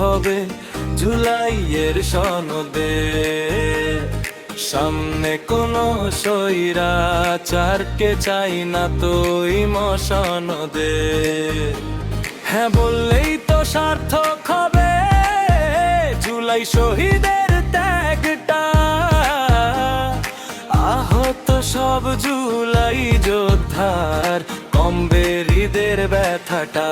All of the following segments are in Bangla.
হবে জুলাইয়ের সনদে। সামনে কোনো স্বৈরাচারকে চাই না তো ইমোশনদে। হ্যাঁ বললেই তো সার্থক হবে জুলাই শহীদের ত্যাগটা। আহত সব জুলাই যোদ্ধার কমবে হৃদের ব্যথাটা।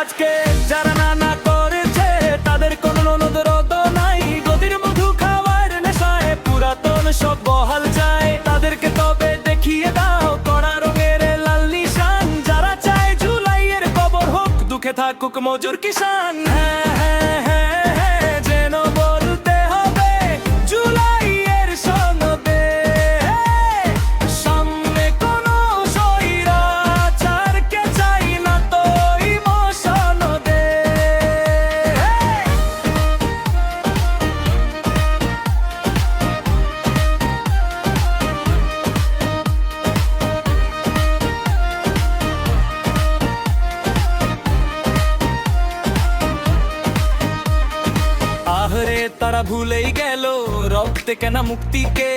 আজকে যারা না করেছে তাদের কোনো ননদ নাই। গদির মধু খাওয়ার নেশায় পুরাতন সব বহাল যায়। তাদেরকে তবে দেখিয়ে দাও কড়া রঙের লাল নিশান। যারা চায় জুলাইয়ের কবর হোক দুঃখে থাকুক মজুর কিষান। হ্যাঁ হ্যাঁ হ্যাঁ হ্যাঁ যেন বলতে হবে জুলাইয়ের সনদে। সামনে কোনো স্বৈরাচারকে চাই না তো ইমোশনদে। আহরে তারা ভুলেই গেল রক্তে কেনা মুক্তিকে।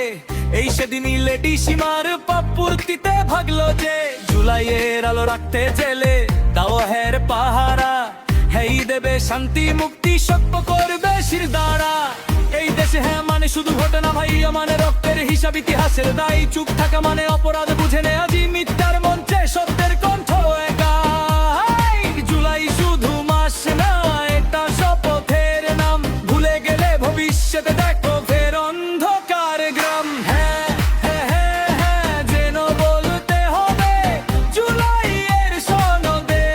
এই সেদিনই লেডি সীমার পাপ পূর্তিতে ভাগলো যে। জুলাইয়ের আলো রাখতে জেলে দাও হের পাহারা। হেই দেবে শান্তি মুক্তি সভ্য করবে শিরদাঁড়া। এই দেশে হ্যাঁ মানে শুধু ভোট না ভাই মানে রক্তের হিসাব ইতিহাসের দায়ী। চুপ থাকা মানে অপরাধ বুঝে নে আজি মিথ্যার মঞ্চে সত্যের কণ্ঠ একাই। জুলাই শুধু মাস না এটা শপথের নাম। ভুলে গেলে ভবিষ্যতে দেখো ফের অন্ধকার গ্রাম। হ্যাঁ হ্যাঁ হ্যাঁ হ্যাঁ যেন বলতে হবে জুলাইয়ের সনদে।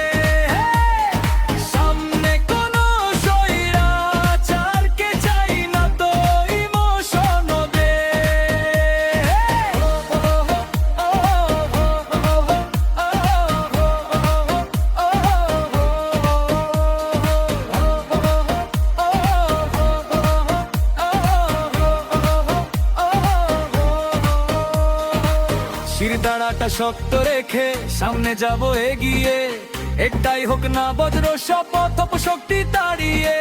সামনে কোনো স্বৈরাচারকে চাই না তো ইমোশনদে। শিরদাঁড়াটা শক্ত রেখে সামনে যাব এগিয়ে। একটাই হোক না বজ্র শপথ শক্তি দাঁড়িয়ে।